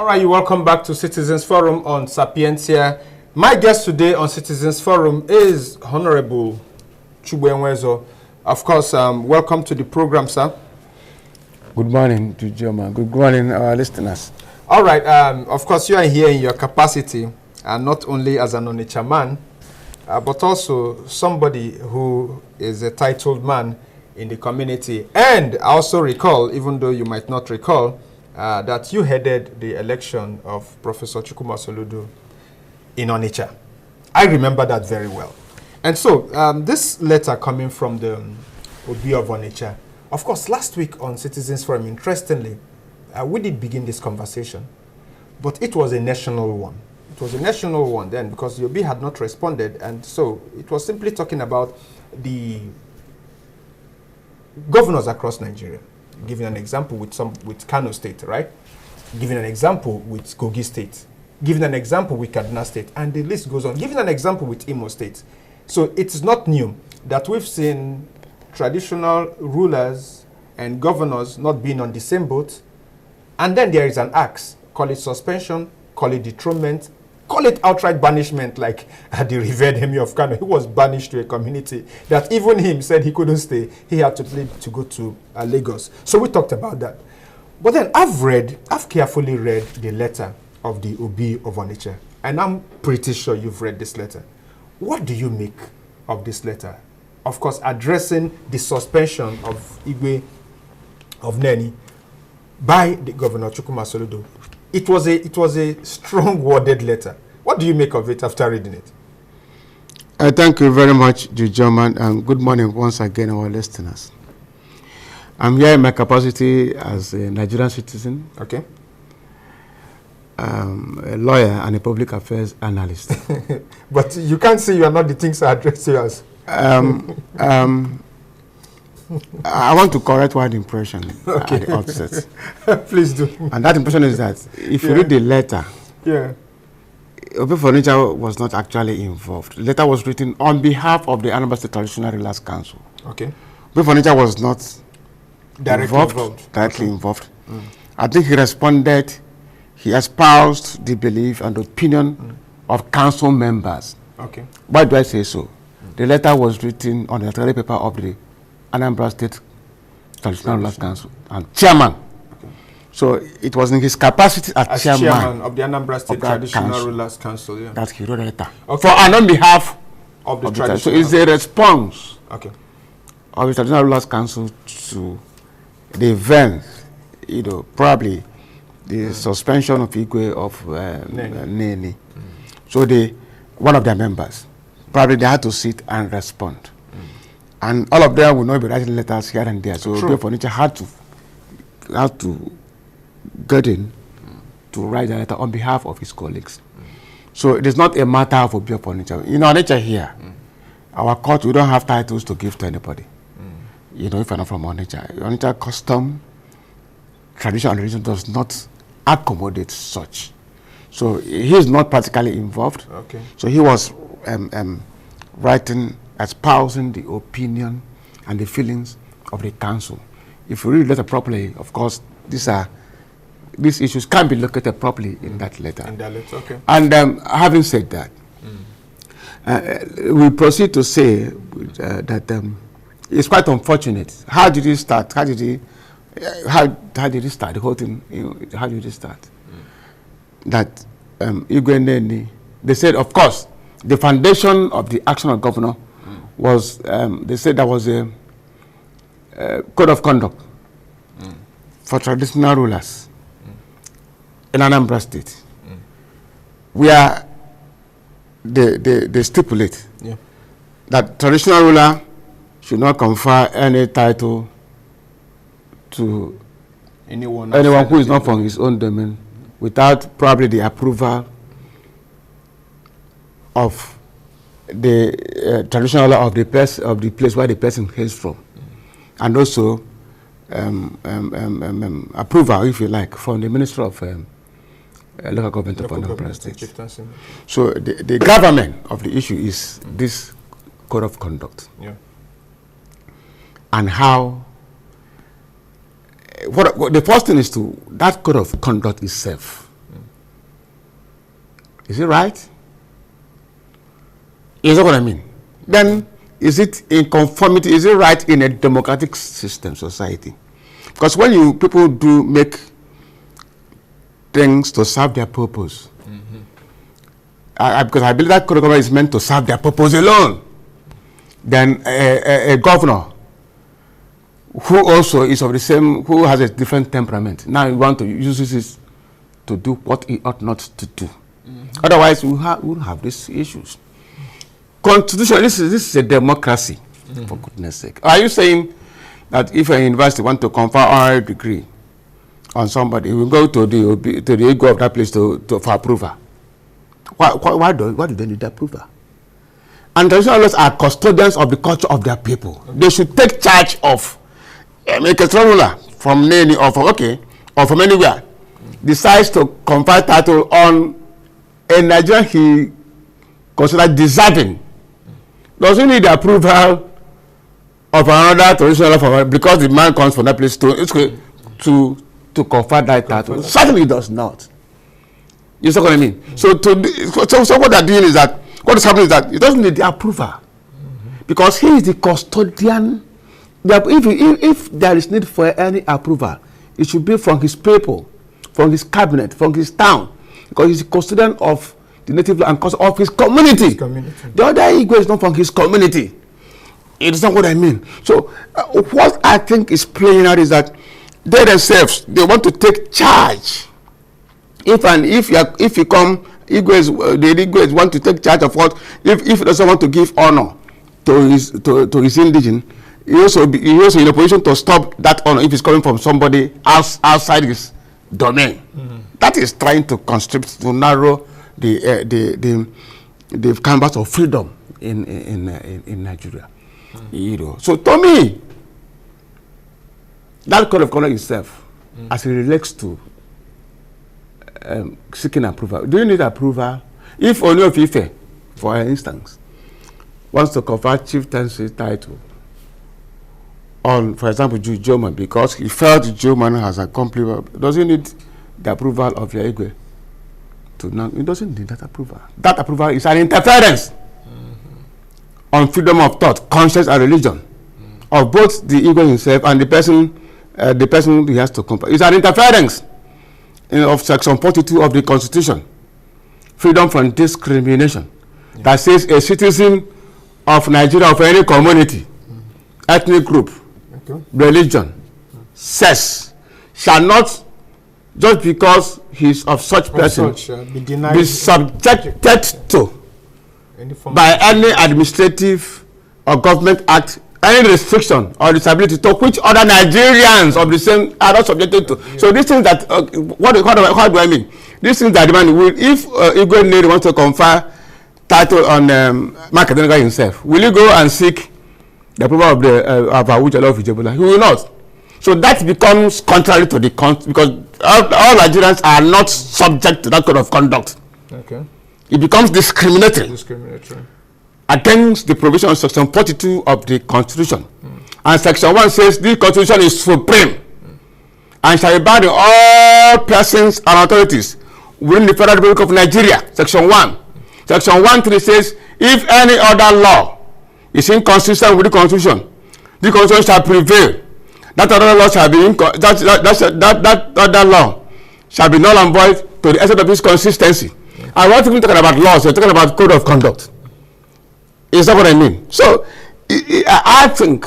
All right, you welcome back to Citizens Forum on Sapientia. My guest today on Citizens Forum is Honourable Chugbo Enwezor. Of course, welcome to the program, sir. Good morning to Geoman. Good morning, our listeners. All right, of course, you are here in your capacity, not only as an Onitsha man, but also somebody who is a titled man in the community. And I also recall, even though you might not recall, that you headed the election of Professor Soludo in Onitsha. I remember that very well. And so, this letter coming from the Obi of Onitsha, of course, last week on Citizens Forum, interestingly, we did begin this conversation, but it was a national one. It was a national one then because the Obi had not responded, and so it was simply talking about the governors across Nigeria. Giving an example with Kano State, right? Giving an example with Kogi State. Giving an example with Kaduna State, and the list goes on. Giving an example with Imo State. So it's not new that we've seen traditional rulers and governors not being on the same boat, and then there is an axe. Call it suspension, call it dethronement, call it outright banishment, like the revered Emir of Kano. He was banished to a community that even him said he couldn't stay. He had to leave to go to Lagos. So we talked about that. But then I've carefully read the letter of the Obi of Onitsha, and I'm pretty sure you've read this letter. What do you make of this letter? Of course, addressing the suspension of Igwe of Neni by the Governor Soludo. It was a strong worded letter. What do you make of it after reading it? Thank you very much, Geoman, and good morning once again, our listeners. I'm here in my capacity as a Nigerian citizen, okay, a lawyer and a public affairs analyst. But you can't say you are not the things I address you as. I want to correct one impression at the outset. Please do. And that impression is that if you read the letter, Obi of Onitsha was not actually involved. The letter was written on behalf of the Anambra State Traditional Rulers Council. Okay. Obi of Onitsha was not directly involved. I think he responded, he espoused the belief and the opinion of council members. Okay. Why do I say so? The letter was written on the electoral paper of the Anambra State Traditional Rulers Council and chairman. Okay. So it was in his capacity as chairman of the Anambra State Traditional Rulers Council that he wrote a letter for and on behalf of the traditional. So it's a response of the Traditional Rulers Council to the event, probably the suspension of Igwe of Neni. So one of their members, probably they had to sit and respond. And all of them will not be writing letters here and there. So Obi of Onitsha had to get in to write a letter on behalf of his colleagues. So it is not a matter of Obi of Onitsha. In Onitsha here, our court, we don't have titles to give to anybody. If you're not from Onitsha. Onitsha custom, tradition and religion does not accommodate such. So he is not particularly involved. Okay. So he was writing, espousing the opinion and the feelings of the council. If you read the letter properly, of course, these issues can be located properly in that letter. In that letter, okay. And having said that, we proceed to say that it's quite unfortunate. How did it start? How did it start? The whole thing. How did it start? That Igwe Neni, they said, of course, the foundation of the action of governor was, they said there was a code of conduct for traditional rulers in Anambra State, where they stipulate that traditional ruler should not confer any title to anyone who is not from his own domain without probably the approval of the traditional law of the place where the person hails from, and also approval, if you like, from the Minister of Local Government of Anambra State. So the government of the issue is this code of conduct, and how. What the first thing is that code of conduct itself Is it right? Is that what I mean? Then, is it in conformity? Is it right in a democratic system, society? Because when people do make things to serve their purpose, because I believe that code of conduct is meant to serve their purpose alone, then a governor who also is of the same, who has a different temperament, now you want to use this to do what he ought not to do. Otherwise, we'll have these issues. Constitution, this is a democracy, for goodness sake. Are you saying that if a university want to confer honorary degree on somebody, we will go to the Igwe of that place for approval? Why do they need approval? And traditional lawyers are custodians of the culture of their people. They should take charge of make a ruler from Neni or from anywhere decides to confer title on a Nigerian he considered deserving. Does he need the approval of another traditional law because the man comes from that place to confer that title? Certainly he does not. You see what I mean? So what they're doing is that, what is happening is that he doesn't need the approval because he is the custodian. If there is need for any approval, it should be from his people, from his cabinet, from his town, because he's the custodian of the native law and of his community. The other Igwe is not from his community. It's not what I mean. So what I think is playing out is that they themselves, they want to take charge. If you come, the Igwes want to take charge of what, if he doesn't want to give honor to his indigene, he also in a position to stop that honor if it's coming from somebody outside his domain. That is trying to constrict, to narrow the canvas of freedom in Nigeria. So to me, that code of conduct itself, as it relates to seeking approval, do you need approval? If Oni of Ife, for instance, wants to confer chieftaincy title on, for example, Geoman, because he felt Geoman has accomplished, does he need the approval of your Igwe? He doesn't need that approval. That approval is an interference on freedom of thought, conscience, and religion of both the Igwe himself and the person he has to confer. It's an interference of Section 42 of the Constitution, freedom from discrimination, that says a citizen of Nigeria, of any community, ethnic group, religion, sex, shall not, just because he's of such person, be subjected to by any administrative or government act any restriction or disability to which other Nigerians of the same are not subjected to. So these things that how do I mean? These things that demand will, if Igwe of Neni wants to confer title on Makedenga himself, will he go and seek the approval of Awuja of Ijebola? He will not. So that becomes contrary to the because all Nigerians are not subject to that code of conduct. Okay. It becomes discriminatory against the provision of Section 42 of the Constitution. And Section 1 says the Constitution is supreme and shall be bound in all persons and authorities within the Federal Republic of Nigeria. Section 1. Section 1(3) says if any other law is inconsistent with the Constitution shall prevail. That other law shall be that other law shall be null and void to the extent of its consistency. And we're not even talking about laws, we're talking about code of conduct. Is that what I mean? So I think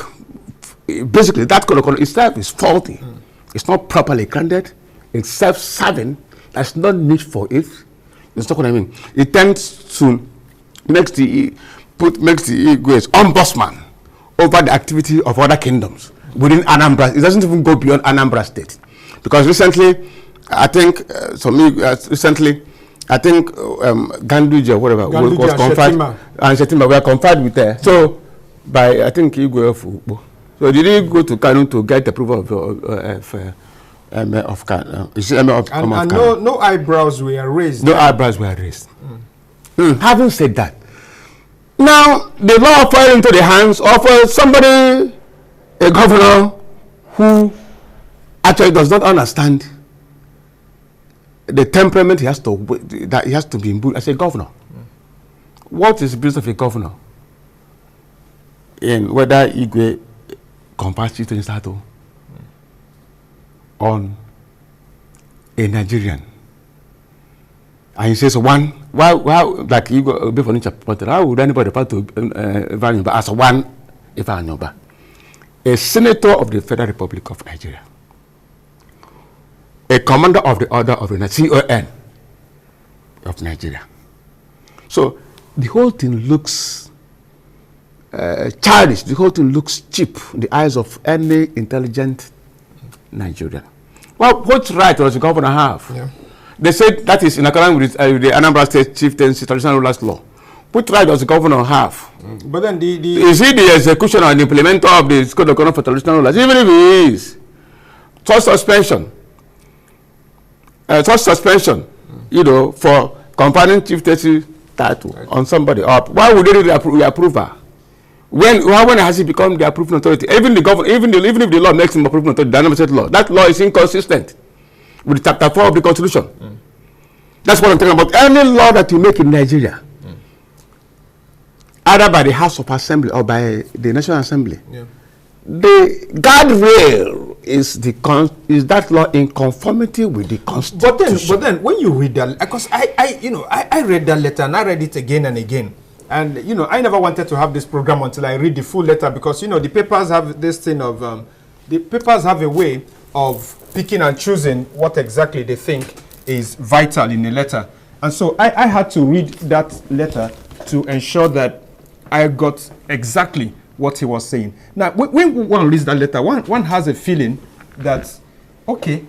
basically that code of conduct itself is faulty. It's not properly grounded. It's self-serving. There's no need for it. That's not what I mean. It tends to makes the Igwe's ombudsman over the activity of other kingdoms within Anambra. It doesn't even go beyond Anambra State, because recently, I think Ganduje or whatever was conferred, and Shetima were conferred with her. So by I think Igwe of Neni. So did he go to Kanu to get the approval of Kanu? And no eyebrows were raised. No eyebrows were raised. Having said that, now the law fell into the hands of somebody, a governor who actually does not understand the temperament he has to be imbued as a governor. What is the business of a governor in whether Igwe confers chieftain title on a Nigerian? And he says, why, like Igwe Obi of Onitsha pointed, how would anybody refer to Ifeanyi Ubah as one Ifeanyi Ubah? A senator of the Federal Republic of Nigeria, a commander of the Order of the CON of Nigeria. So the whole thing looks childish, the whole thing looks cheap in the eyes of any intelligent Nigerian. Well, what right does the governor have? Yeah. They said that is in accordance with the Anambra State Chieftaincy Traditional Rulers Law. What right does the governor have? But then is he the executioner and implementer of the Code of Conduct for Traditional Rulers? Even if he is, such suspension, you know, for conferring chieftaincy title on somebody up. Why would they approve her? When has he become the approving authority? Even the government, even if the law makes him approving authority, the Anambra State law, that law is inconsistent with Chapter 4 of the Constitution. That's what I'm talking about. Any law that you make in Nigeria, either by the House of Assembly or by the National Assembly, the guardrail is that law in conformity with the Constitution. But then when you read that, because I read that letter and I read it again and again, and I never wanted to have this program until I read the full letter, because the papers have this thing of the papers have a way of picking and choosing what exactly they think is vital in a letter. And so I had to read that letter to ensure that I got exactly what he was saying. Now, when one reads that letter, one has a feeling that, okay,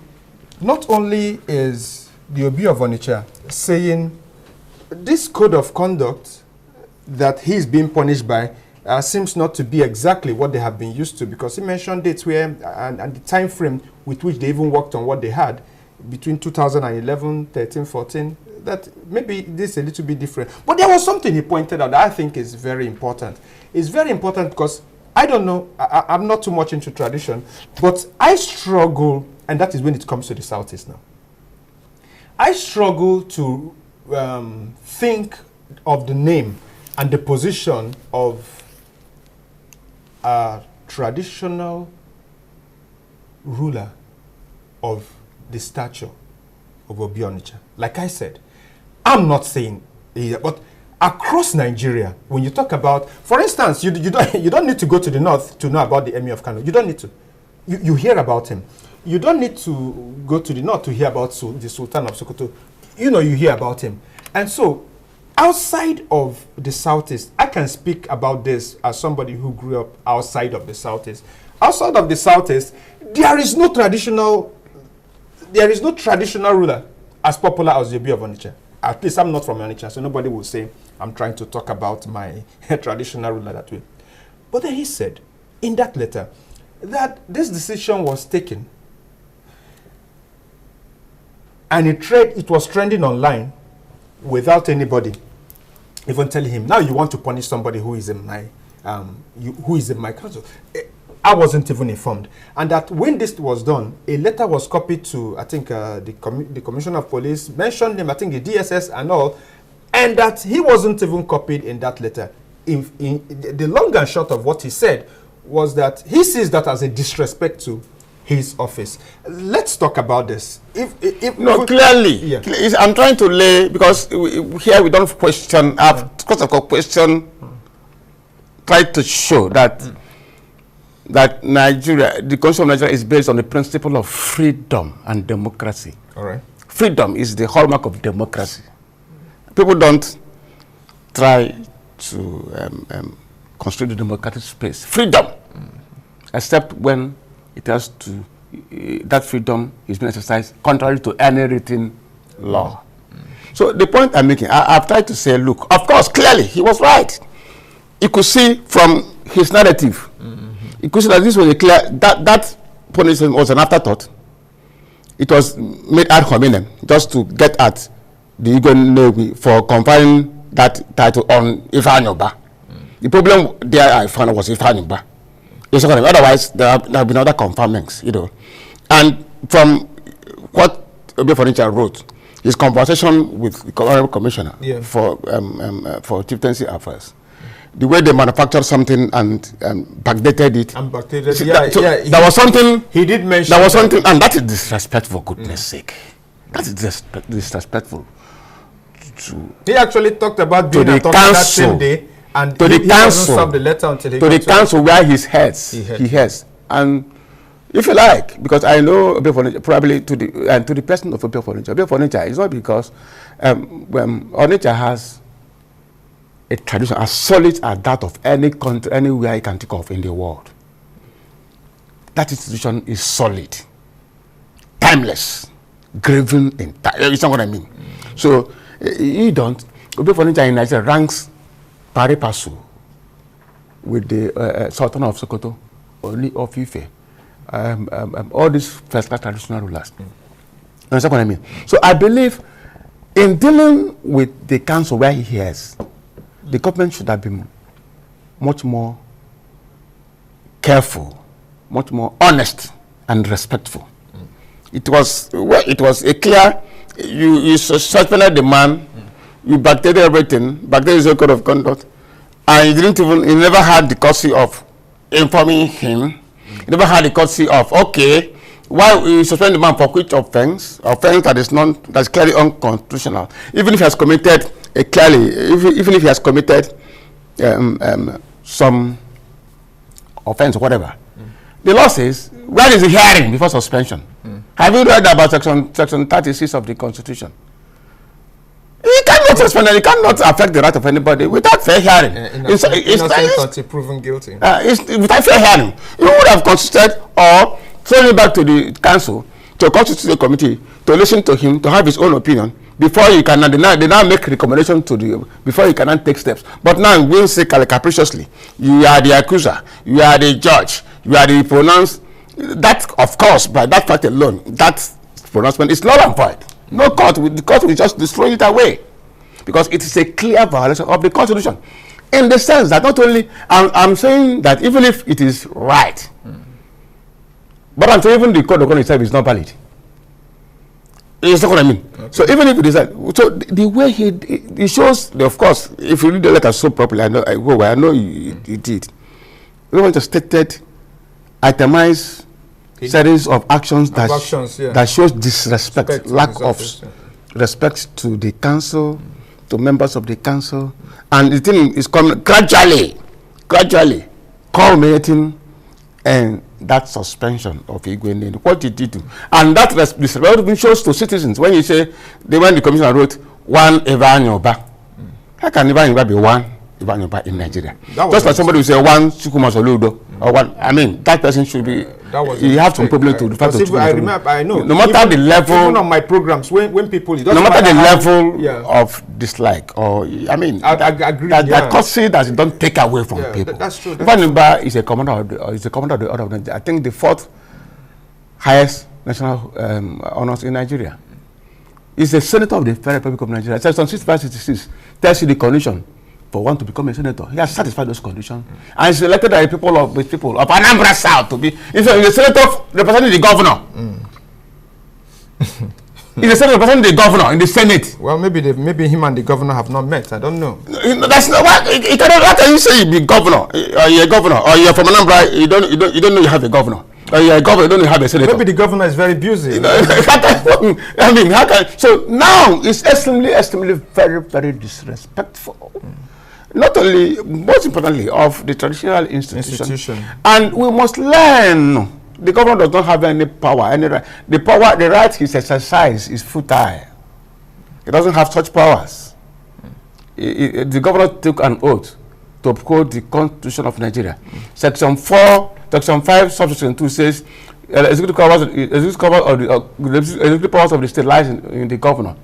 not only is the Obi of Onitsha saying this code of conduct that he's being punished by seems not to be exactly what they have been used to, because he mentioned dates where and the time frame with which they even worked on what they had between 2011, 13, 14, that maybe this is a little bit different. But there was something he pointed out that I think is very important. It's very important because I don't know, I'm not too much into tradition, but I struggle, and that is when it comes to the Southeast now. I struggle to think of the name and the position of a traditional ruler of the stature of Obi Onitsha. Like I said, I'm not saying either, but across Nigeria, when you talk about, for instance, you don't need to go to the north to know about the Emir of Kano. You don't need to. You hear about him. You don't need to go to the north to hear about the Sultan of Sokoto. You hear about him. And so, outside of the Southeast, I can speak about this as somebody who grew up outside of the Southeast. Outside of the Southeast, there is no traditional ruler as popular as the Obi of Onitsha. At least I'm not from Onitsha, so nobody will say I'm trying to talk about my traditional ruler that way. But then he said in that letter that this decision was taken and it was trending online without anybody even telling him, now you want to punish somebody who is in my council. I wasn't even informed. And that when this was done, a letter was copied to, I think, the Commissioner of Police, mentioned him, I think the DSS and all, and that he wasn't even copied in that letter. The long and short of what he said was that he sees that as a disrespect to his office. Let's talk about this. Clearly. Yeah. I'm trying to lay, because here we don't question, because of question, try to show that Nigeria, the Constitution of Nigeria is based on the principle of freedom and democracy. All right. Freedom is the hallmark of democracy. People don't try to construct the democratic space. Freedom, except when it has to, that freedom is being exercised contrary to any written law. So the point I'm making, I've tried to say, look, of course, clearly, he was right. You could see from his narrative, you could see that this was a clear, that punishment was an afterthought. It was made ad hominem, just to get at the Igwe of Neni for conferring that title on Ifeanyi Ubah. The problem there I found was Ifeanyi Ubah. Otherwise, there have been other conferments, And from what Obi of Onitsha wrote, his conversation with the Honourable Commissioner for Chieftaincy Affairs, the way they manufactured something and backdated it. And backdated, there was something. He did mention. There was something, and that is disrespectful, for goodness sake. That is disrespectful. He actually talked about being at that same day, and to the council, serve the letter until he to the council where he heads, and if you like, because I know Obi of Onitsha, probably to the person of Obi of Onitsha. Obi of Onitsha is not because Onitsha has a tradition as solid as that of any country, anywhere you can think of in the world. That institution is solid, timeless, graven in time. You know what I mean? So you don't. Obi of Onitsha in Nigeria ranks pari passu with the Sultan of Sokoto, Oni of Ife, all these first-class traditional rulers. You understand what I mean? So I believe in dealing with the council where he hears, the government should have been much more careful, much more honest and respectful. It was a clear. You suspended the man, you backdated everything, backdated his code of conduct, and you never had the courtesy of informing him. You never had the courtesy of, okay, why you suspend the man for which offense that's clearly unconstitutional, even if he has committed even if he has committed some offense or whatever. The law says, where is the hearing before suspension? Have you read about section 36 of the Constitution? You cannot suspend, you cannot affect the right of anybody without fair hearing. Innocent until proven guilty. Without fair hearing. You would have constituted or thrown it back to the council, to a constitutional committee, to listen to him, to have his own opinion, before you can they now make recommendation before you can take steps. But now we say capriciously, you are the accuser, you are the judge, you are the pronounced. That, of course, by that fact alone, that pronouncement is null and void. No court, the court will just destroy it away, because it is a clear violation of the Constitution. In the sense that not only, I'm saying that even if it is right, but I'm saying even the code of conduct itself is not valid. You know what I mean? Okay. So even if it is that, so the way he shows, of course, if you read the letter so properly, I know you did. We want to stated, itemize series of actions that shows disrespect, lack of respect to the council, to members of the council, and the thing is coming gradually culminating in that suspension of Igwe of Neni. What did he do? And that disrespect shows to citizens when you say, when the commissioner wrote, one Ifeanyi Ubah. How can Ifeanyi Ubah be one Ifeanyi Ubah in Nigeria? Just like somebody will say one Soludo, or one, I mean, that person should be, you have some problem to refer to. I know. No matter the level, even on my programs, when people, no matter the level of dislike, or, I mean, I agree, that courtesy that don't take away from people. That's true. Ifeanyi Ubah is a commander of the Order of Nigeria. I think the 4th highest national honors in Nigeria. He's a senator of the Federal Republic of Nigeria. Section 6566 tells you the condition for one to become a senator. He has satisfied those conditions, and he's elected by the people of Anambra South to be. He's a senator representing the governor. He's a senator representing the governor in the Senate. Well, maybe him and the governor have not met. I don't know. That's not what. How can you say you be governor, or you're a governor, or you're from Anambra? You don't know you have a governor. Or you're a governor, you don't have a senator. Maybe the governor is very busy. I mean, how can? So now it's extremely very, very disrespectful. Not only, most importantly, of the traditional institution. And we must learn. The governor does not have any power, any right. The right he exercises is futile. He doesn't have such powers. The governor took an oath to uphold the Constitution of Nigeria. Section 5, subsection 2 says, executive powers of the state lies in the governor,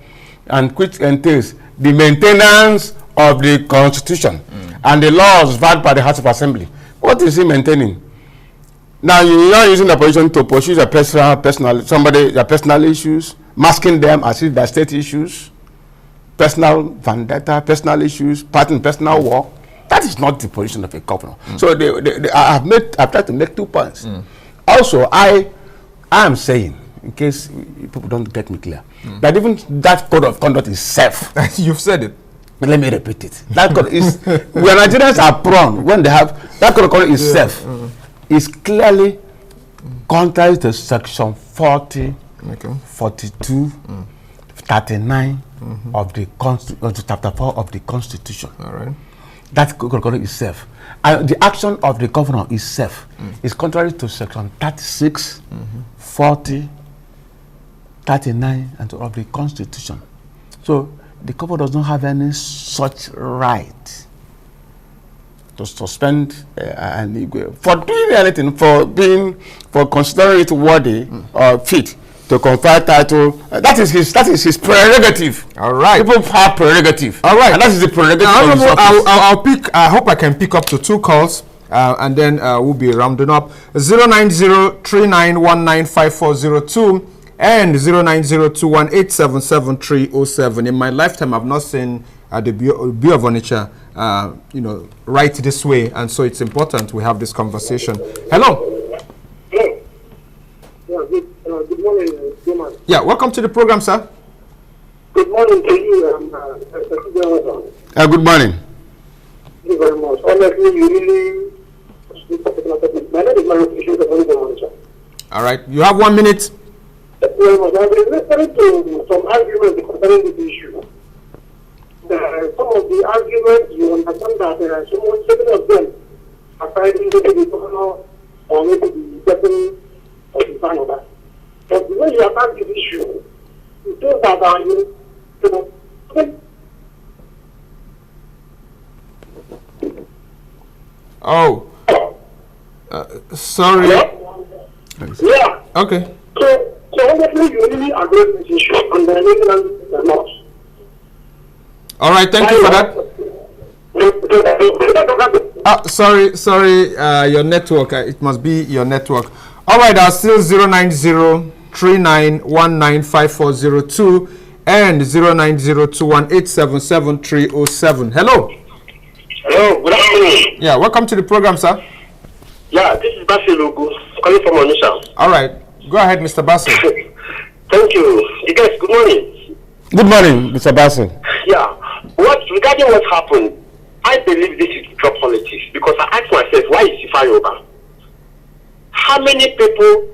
and which entails the maintenance of the Constitution and the laws valid by the House of Assembly. What is he maintaining? Now you are using the position to pursue your personal issues, masking them as if they're state issues, personal vendetta, personal issues, personal war. That is not the position of a governor. So I've tried to make 2 points. Also, I am saying, in case people don't get me clear, that even that code of conduct is self. You've said it. But let me repeat it. That code is, where Nigerians are prone, when they have, that code of conduct is self, is clearly contrary to section 40, 42, 39 of the chapter 4 of the Constitution. All right. That code of conduct is self. And the action of the governor is self. Is contrary to section 36, 40, 39, and of the Constitution. So the governor does not have any such right to suspend an Igwe for doing anything, for considering it worthy or fit to confer title. That is his prerogative. All right. People have prerogative. All right. And that is the prerogative. I'll pick. I hope I can pick up to 2 calls, and then we'll be rounding up. 09039195402 and 09021877307. In my lifetime, I've not seen the Obi of Onitsha, right this way, and so it's important we have this conversation. Hello. Good morning, Geoman. Yeah, welcome to the program, sir. Good morning to you, Good morning. Thank you very much. Honestly, you really... My name is Onitsha. All right, you have 1 minute. Thank you very much. I've been listening to some arguments concerning this issue. Some of the arguments, you understand that seven of them are fighting maybe the governor or maybe the person of the final. But the way you attack this issue, you think that sorry. Yeah. Okay. So honestly, you really address this issue, and the Nigerians are not. All right, thank you for that. Sorry, your network. It must be your network. All right, still 09039195402 and 09021877307. Hello. Hello, good afternoon. Yeah, welcome to the program, sir. Yeah, this is Soludo calling from Onitsha. All right, go ahead, Mr. Basil. Thank you. You guys, good morning. Good morning, Mr. Basil. Yeah, regarding what happened, I believe this is pure politics because I ask myself, why is Ifeanyi Ubah? How many people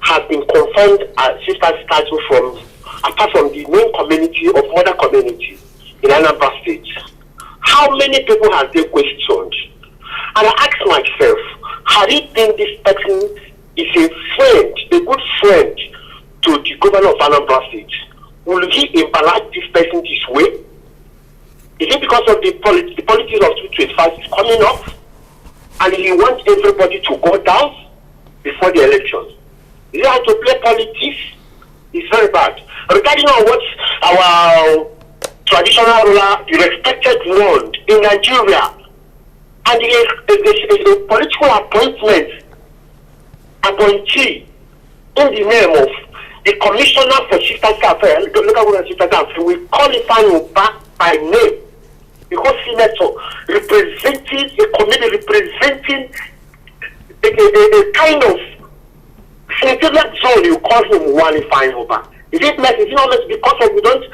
have been confirmed as sister statue apart from the main community of other communities in Anambra State? How many people have they questioned? And I ask myself, how do you think this person is a good friend to the governor of Anambra State? Will he impart this person this way? Is it because of the politics of 2025 is coming up and he wants everybody to go down before the elections? Is it how to play politics? It's very bad. Regarding on what our traditional ruler, the respected one in Nigeria, and a political appointee in the name of the Commissioner for Sister Affairs, local government Sister Affairs, we qualify you back by name because Senator representing a committee representing a kind of senatorial zone, you call him one fine over. Is it not because we don't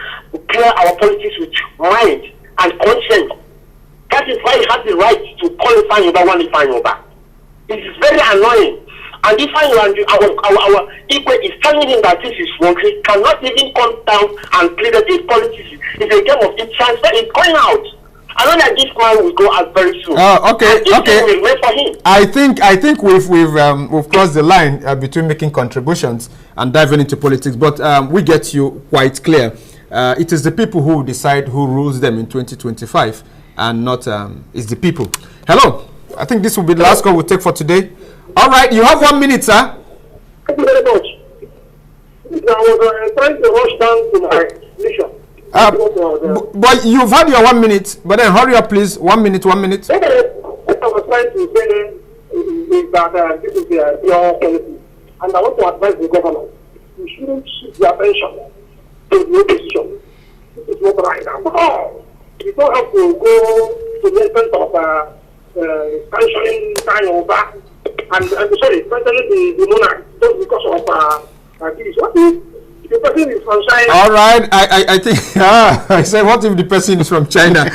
clear our politics with mind and conscience? That is why he has the right to qualify over one fine over. It is very annoying. And if our Igwe is telling him that this is wrong, he cannot even come down and clear that this politics is a game of transfer. It's going out. I know that this man will go out very soon. Okay. Will wait for him. I think we've crossed the line between making contributions and diving into politics, but we get you quite clear. It is the people who decide who rules them in 2025, and not it's the people. Hello. I think this will be the last call we'll take for today. All right, you have 1 minute, sir. Thank you very much. I was trying to rush down to my mission. But you've had your 1 minute, but then hurry up, please. 1 minute, 1 minute. What I was trying to say is that this is your policy. And I want to advise the governor. You shouldn't shift the attention to the opposition. This is not right at all. You don't have to go to the extent of sanctioning time over. And especially the monarch, just because of What if the person is from China? All right, I think I said, what if the person is from China?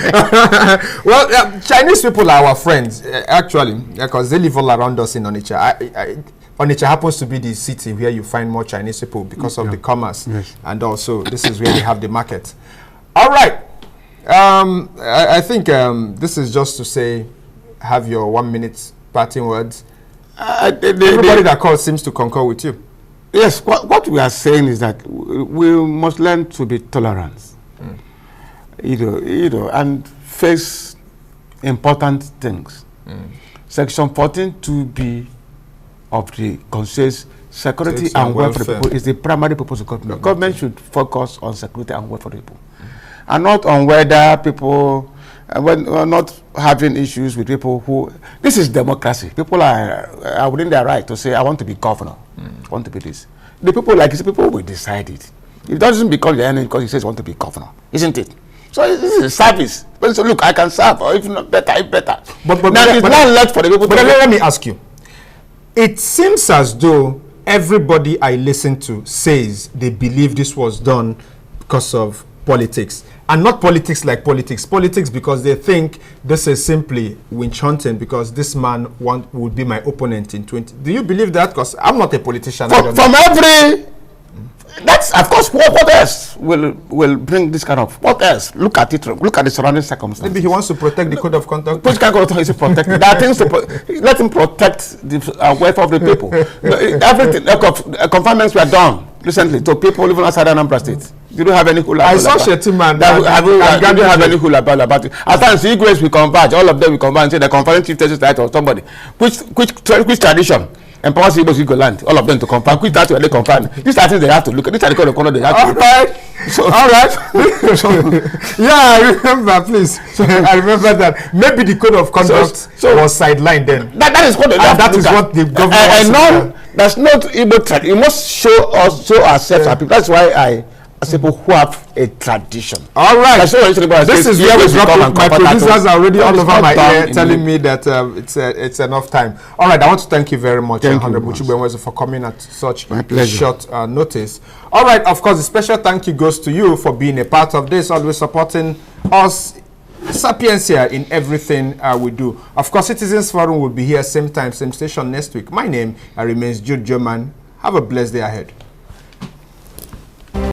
Well, Chinese people are our friends, actually, because they live all around us in Onitsha. Onitsha happens to be the city where you find more Chinese people because of the commerce, and also this is where they have the market. All right, I think this is just to say, have your 1 minute parting words. Everybody that calls seems to concur with you. Yes, what we are saying is that we must learn to be tolerant, and face important things. Section 14(2)(b) of the Constituency, security and welfare of the people is the primary purpose of government. Government should focus on security and welfare of the people, and not on whether people, not having issues with people who. This is democracy. People are within their right to say, I want to be governor. I want to be this. The people like these people will decide it. It doesn't become the enemy because he says he wants to be governor, isn't it? So this is a service. But so look, I can serve, or if not better, if better. But now it's not left for the people. But let me ask you. It seems as though everybody I listen to says they believe this was done because of politics. And not politics like politics. Politics because they think this is simply winch hunting because this man would be my opponent in 20. Do you believe that? Because I'm not a politician. From every... That's, of course, what else will bring this kind of... What else? Look at it. Look at the surrounding circumstances. Maybe he wants to protect the code of conduct. Which kind of code is protect? There are things to... let him protect the welfare of the people. Everything... confinements were done recently to people living outside Anambra State. You don't have any hula. I saw Shetiman. You don't have any hula about it. At times, the Igwes will converge. All of them will converge and say the conferring chief tells title of somebody. Which tradition empowers Igbos Igbo land? All of them to confer. Which title they confer? These are things they have to look at. These are the code of conduct they have to look at. All right. Yeah, I remember, please. I remember that. Maybe the code of conduct was sidelined then. That is what they have that is what the government I know that's not Igbo tradition. You must show ourselves people. That's why as people who have a tradition. All right. This is where we drop it. My producers are already all over my ear telling me that it's enough time. All right. I want to thank you very much, Honourable Chugbo Enwezor, for coming at such short notice. All right. Of course, a special thank you goes to you for being a part of this, always supporting us, Sapiens, here in everything we do. Of course, Citizens Forum will be here same time, same station next week. My name remains Jude Geoman. Have a blessed day ahead.